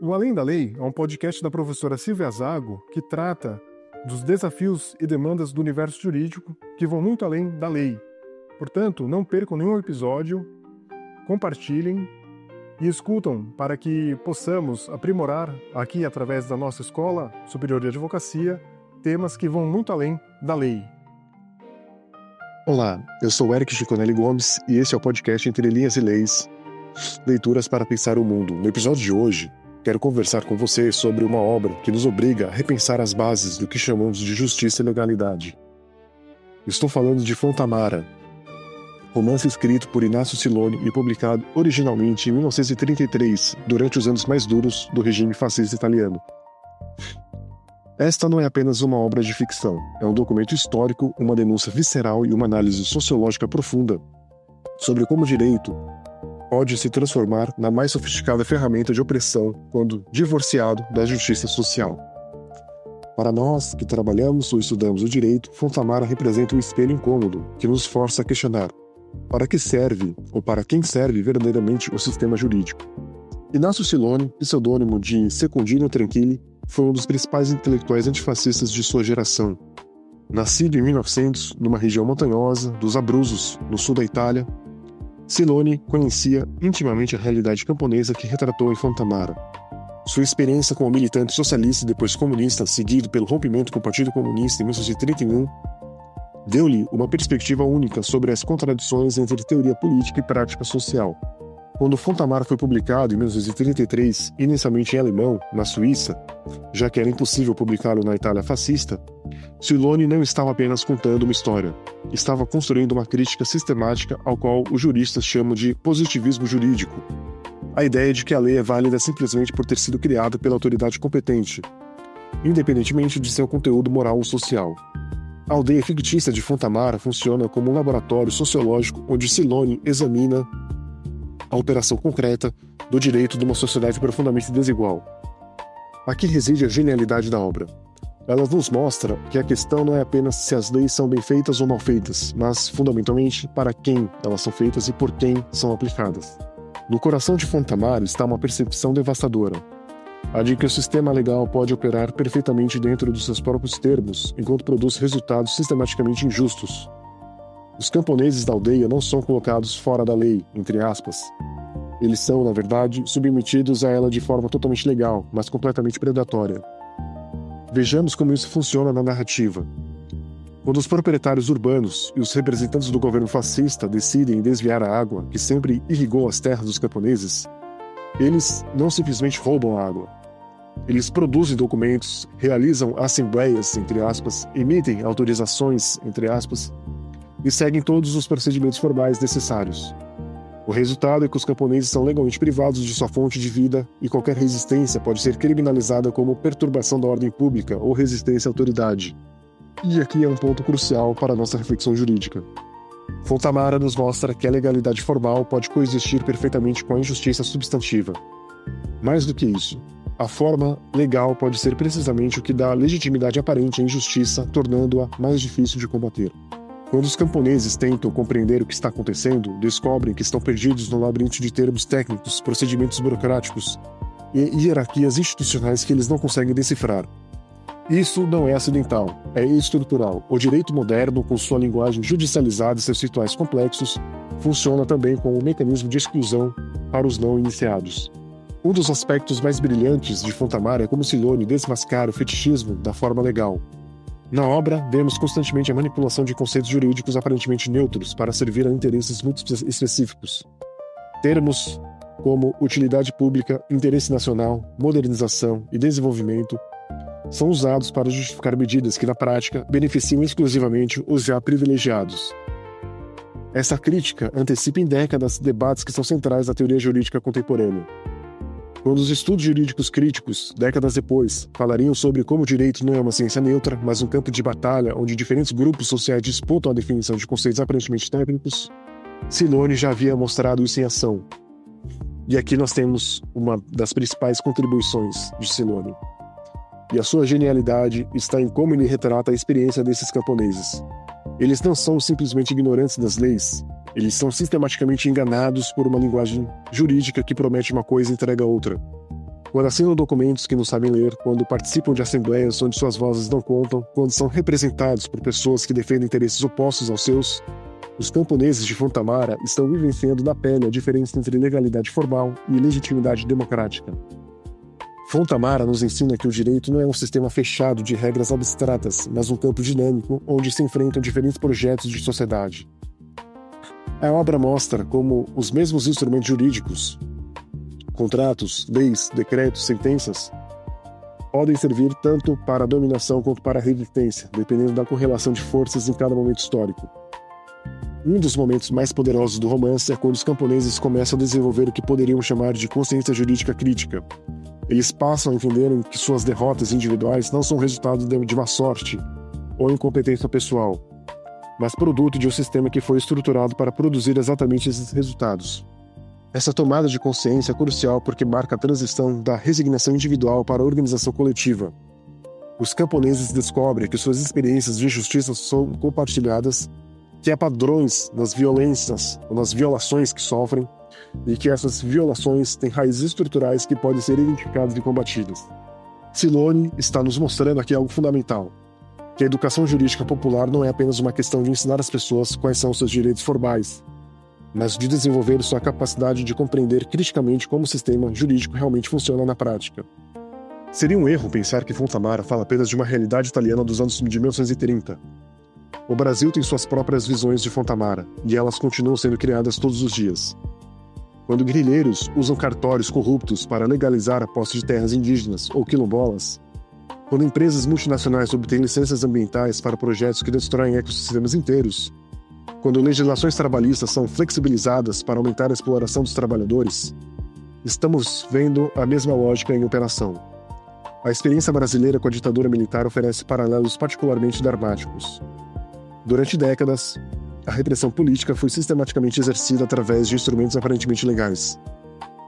O Além da Lei é um podcast da professora Silvia Zago que trata dos desafios e demandas do universo jurídico que vão muito além da lei. Portanto, não percam nenhum episódio, compartilhem e escutam para que possamos aprimorar aqui através da nossa Escola Superior de Advocacia temas que vão muito além da lei. Olá, eu sou Eric Chiconelli Gomes e este é o podcast Entre Linhas e Leis, Leituras para Pensar o Mundo. No episódio de hoje, quero conversar com você sobre uma obra que nos obriga a repensar as bases do que chamamos de justiça e legalidade. Estou falando de Fontamara, romance escrito por Inácio Siloni e publicado originalmente em 1933, durante os anos mais duros do regime fascista italiano. Esta não é apenas uma obra de ficção, é um documento histórico, uma denúncia visceral e uma análise sociológica profunda sobre como o direito pode se transformar na mais sofisticada ferramenta de opressão quando divorciado da justiça social. Para nós que trabalhamos ou estudamos o direito, Fontamara representa um espelho incômodo que nos força a questionar para que serve ou para quem serve verdadeiramente o sistema jurídico. Inácio Siloni, pseudônimo de Secundino Tranquilli, foi um dos principais intelectuais antifascistas de sua geração. Nascido em 1900, numa região montanhosa dos Abruzos, no sul da Itália, Siloni conhecia intimamente a realidade camponesa que retratou em Fontamara. Sua experiência como militante socialista e depois comunista, seguido pelo rompimento com o Partido Comunista em 1931, deu-lhe uma perspectiva única sobre as contradições entre teoria política e prática social. Quando Fontamara foi publicado em 1933, inicialmente em alemão, na Suíça, já que era impossível publicá-lo na Itália fascista, Siloni não estava apenas contando uma história, estava construindo uma crítica sistemática ao qual os juristas chamam de positivismo jurídico. A ideia de que a lei é válida simplesmente por ter sido criada pela autoridade competente, independentemente de seu conteúdo moral ou social. A aldeia fictícia de Fontamara funciona como um laboratório sociológico onde Siloni examina a operação concreta do direito de uma sociedade profundamente desigual. Aqui reside a genialidade da obra. Ela nos mostra que a questão não é apenas se as leis são bem feitas ou mal feitas, mas, fundamentalmente, para quem elas são feitas e por quem são aplicadas. No coração de Fontamara está uma percepção devastadora, a de que o sistema legal pode operar perfeitamente dentro dos seus próprios termos, enquanto produz resultados sistematicamente injustos. Os camponeses da aldeia não são colocados fora da lei, entre aspas. Eles são, na verdade, submetidos a ela de forma totalmente legal, mas completamente predatória. Vejamos como isso funciona na narrativa. Quando os proprietários urbanos e os representantes do governo fascista decidem desviar a água que sempre irrigou as terras dos camponeses, eles não simplesmente roubam a água. Eles produzem documentos, realizam assembleias, entre aspas, emitem autorizações, entre aspas, e seguem todos os procedimentos formais necessários. O resultado é que os camponeses são legalmente privados de sua fonte de vida e qualquer resistência pode ser criminalizada como perturbação da ordem pública ou resistência à autoridade. E aqui é um ponto crucial para a nossa reflexão jurídica. Fontamara nos mostra que a legalidade formal pode coexistir perfeitamente com a injustiça substantiva. Mais do que isso, a forma legal pode ser precisamente o que dá legitimidade aparente à injustiça, tornando-a mais difícil de combater. Quando os camponeses tentam compreender o que está acontecendo, descobrem que estão perdidos no labirinto de termos técnicos, procedimentos burocráticos e hierarquias institucionais que eles não conseguem decifrar. Isso não é acidental, é estrutural. O direito moderno, com sua linguagem judicializada e seus rituais complexos, funciona também como um mecanismo de exclusão para os não iniciados. Um dos aspectos mais brilhantes de Fontamara é como Siloni desmascara o fetichismo da forma legal. Na obra, vemos constantemente a manipulação de conceitos jurídicos aparentemente neutros para servir a interesses muito específicos. Termos como utilidade pública, interesse nacional, modernização e desenvolvimento são usados para justificar medidas que, na prática, beneficiam exclusivamente os já privilegiados. Essa crítica antecipa em décadas debates que são centrais na teoria jurídica contemporânea. Quando os estudos jurídicos críticos, décadas depois, falariam sobre como o direito não é uma ciência neutra, mas um campo de batalha onde diferentes grupos sociais disputam a definição de conceitos aparentemente técnicos, Siloni já havia mostrado isso em ação. E aqui nós temos uma das principais contribuições de Siloni. E a sua genialidade está em como ele retrata a experiência desses camponeses. Eles não são simplesmente ignorantes das leis, eles são sistematicamente enganados por uma linguagem jurídica que promete uma coisa e entrega outra. Quando assinam documentos que não sabem ler, quando participam de assembleias onde suas vozes não contam, quando são representados por pessoas que defendem interesses opostos aos seus, os camponeses de Fonta Mara estão vivenciando na pele a diferença entre legalidade formal e legitimidade democrática. Fonta Mara nos ensina que o direito não é um sistema fechado de regras abstratas, mas um campo dinâmico onde se enfrentam diferentes projetos de sociedade. A obra mostra como os mesmos instrumentos jurídicos, contratos, leis, decretos, sentenças, podem servir tanto para a dominação quanto para a resistência, dependendo da correlação de forças em cada momento histórico. Um dos momentos mais poderosos do romance é quando os camponeses começam a desenvolver o que poderiam chamar de consciência jurídica crítica. Eles passam a entenderem que suas derrotas individuais não são resultado de má sorte ou incompetência pessoal, mas produto de um sistema que foi estruturado para produzir exatamente esses resultados. Essa tomada de consciência é crucial porque marca a transição da resignação individual para a organização coletiva. Os camponeses descobrem que suas experiências de injustiça são compartilhadas, que há padrões nas violências ou nas violações que sofrem, e que essas violações têm raízes estruturais que podem ser identificadas e combatidas. Silone está nos mostrando aqui algo fundamental, que a educação jurídica popular não é apenas uma questão de ensinar às pessoas quais são seus direitos formais, mas de desenvolver sua capacidade de compreender criticamente como o sistema jurídico realmente funciona na prática. Seria um erro pensar que Fonta Mara fala apenas de uma realidade italiana dos anos de 1930. O Brasil tem suas próprias visões de Fonta Mara, e elas continuam sendo criadas todos os dias. Quando guerrilheiros usam cartórios corruptos para legalizar a posse de terras indígenas ou quilombolas, quando empresas multinacionais obtêm licenças ambientais para projetos que destroem ecossistemas inteiros, quando legislações trabalhistas são flexibilizadas para aumentar a exploração dos trabalhadores, estamos vendo a mesma lógica em operação. A experiência brasileira com a ditadura militar oferece paralelos particularmente dramáticos. Durante décadas, a repressão política foi sistematicamente exercida através de instrumentos aparentemente legais.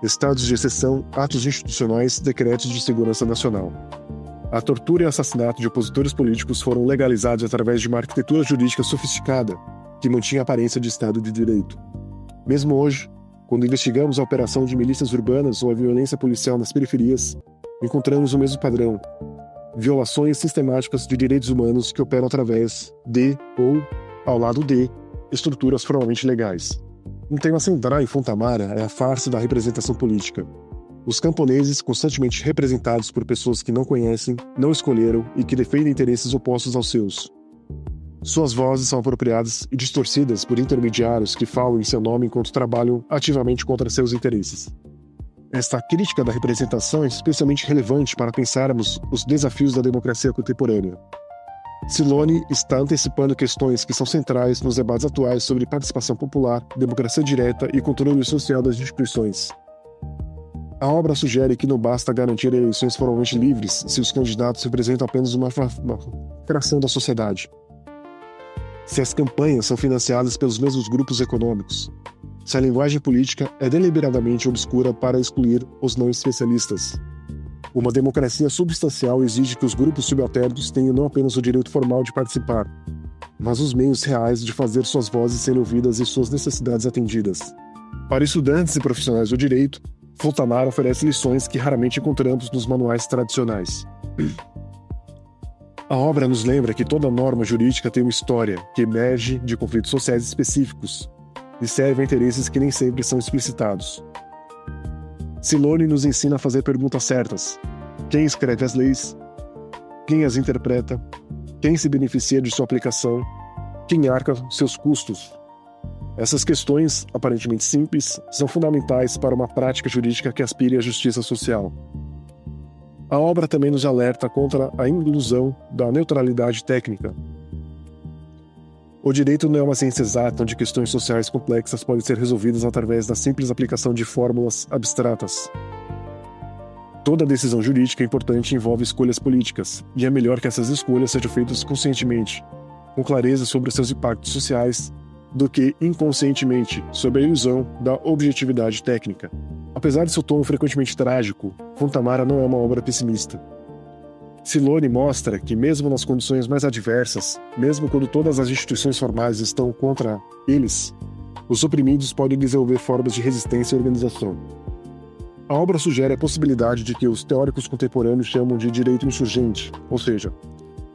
Estados de exceção, atos institucionais, decretos de segurança nacional. A tortura e assassinato de opositores políticos foram legalizados através de uma arquitetura jurídica sofisticada, que mantinha a aparência de Estado de Direito. Mesmo hoje, quando investigamos a operação de milícias urbanas ou a violência policial nas periferias, encontramos o mesmo padrão: violações sistemáticas de direitos humanos que operam através de, ou ao lado de, estruturas formalmente legais. Um tema central em Fonta Mara é a farsa da representação política. Os camponeses, constantemente representados por pessoas que não conhecem, não escolheram e que defendem interesses opostos aos seus. Suas vozes são apropriadas e distorcidas por intermediários que falam em seu nome enquanto trabalham ativamente contra seus interesses. Esta crítica da representação é especialmente relevante para pensarmos os desafios da democracia contemporânea. Silone está antecipando questões que são centrais nos debates atuais sobre participação popular, democracia direta e controle social das instituições. A obra sugere que não basta garantir eleições formalmente livres se os candidatos representam apenas uma fração da sociedade. Se as campanhas são financiadas pelos mesmos grupos econômicos, se a linguagem política é deliberadamente obscura para excluir os não especialistas. Uma democracia substancial exige que os grupos subalternos tenham não apenas o direito formal de participar, mas os meios reais de fazer suas vozes serem ouvidas e suas necessidades atendidas. Para estudantes e profissionais do direito, Fonta Mara oferece lições que raramente encontramos nos manuais tradicionais. A obra nos lembra que toda norma jurídica tem uma história que emerge de conflitos sociais específicos e serve a interesses que nem sempre são explicitados. Silone nos ensina a fazer perguntas certas: quem escreve as leis, quem as interpreta, quem se beneficia de sua aplicação, quem arca seus custos. Essas questões, aparentemente simples, são fundamentais para uma prática jurídica que aspire à justiça social. A obra também nos alerta contra a ilusão da neutralidade técnica. O direito não é uma ciência exata onde questões sociais complexas podem ser resolvidas através da simples aplicação de fórmulas abstratas. Toda decisão jurídica importante envolve escolhas políticas, e é melhor que essas escolhas sejam feitas conscientemente, com clareza sobre seus impactos sociais, do que inconscientemente, sob a ilusão da objetividade técnica. Apesar de seu tom frequentemente trágico, Fonta Mara não é uma obra pessimista. Silone mostra que, mesmo nas condições mais adversas, mesmo quando todas as instituições formais estão contra eles, os oprimidos podem desenvolver formas de resistência e organização. A obra sugere a possibilidade de que os teóricos contemporâneos chamam de direito insurgente, ou seja,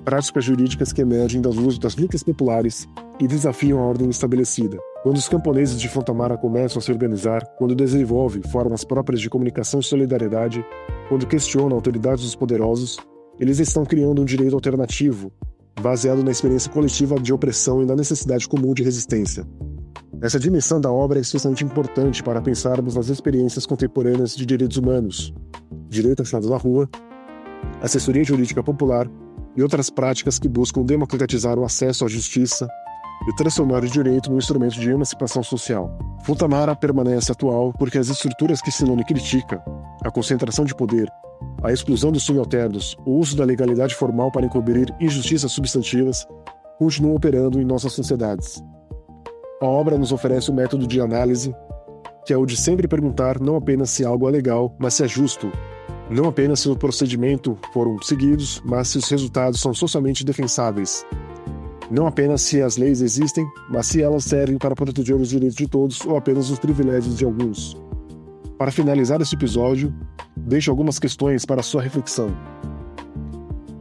práticas jurídicas que emergem das lutas populares e desafiam a ordem estabelecida. Quando os camponeses de Fontamara começam a se organizar, quando desenvolvem formas próprias de comunicação e solidariedade, quando questionam a autoridade dos poderosos, eles estão criando um direito alternativo, baseado na experiência coletiva de opressão e na necessidade comum de resistência. Essa dimensão da obra é especialmente importante para pensarmos nas experiências contemporâneas de direitos humanos, direito assinado na rua, assessoria jurídica popular e outras práticas que buscam democratizar o acesso à justiça e transformar o direito num instrumento de emancipação social. Fontamara permanece atual porque as estruturas que Sinoni critica, a concentração de poder, a exclusão dos subalternos, o uso da legalidade formal para encobrir injustiças substantivas, continuam operando em nossas sociedades. A obra nos oferece um método de análise, que é o de sempre perguntar não apenas se algo é legal, mas se é justo, não apenas se o procedimento foram seguidos, mas se os resultados são socialmente defensáveis. Não apenas se as leis existem, mas se elas servem para proteger os direitos de todos ou apenas os privilégios de alguns. Para finalizar esse episódio, deixo algumas questões para sua reflexão.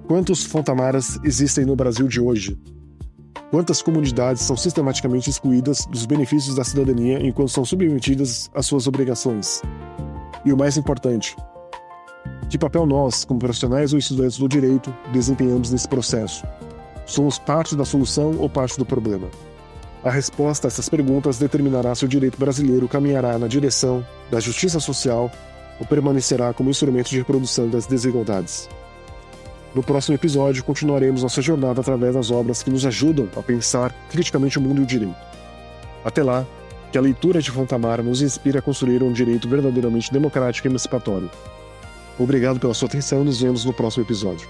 Quantos Fontamaras existem no Brasil de hoje? Quantas comunidades são sistematicamente excluídas dos benefícios da cidadania enquanto são submetidas às suas obrigações? E o mais importante, que papel nós, como profissionais ou estudantes do direito, desempenhamos nesse processo? Somos parte da solução ou parte do problema? A resposta a essas perguntas determinará se o direito brasileiro caminhará na direção da justiça social ou permanecerá como instrumento de reprodução das desigualdades. No próximo episódio, continuaremos nossa jornada através das obras que nos ajudam a pensar criticamente o mundo e o direito. Até lá, que a leitura de Fontamara nos inspire a construir um direito verdadeiramente democrático e emancipatório. Obrigado pela sua atenção e nos vemos no próximo episódio.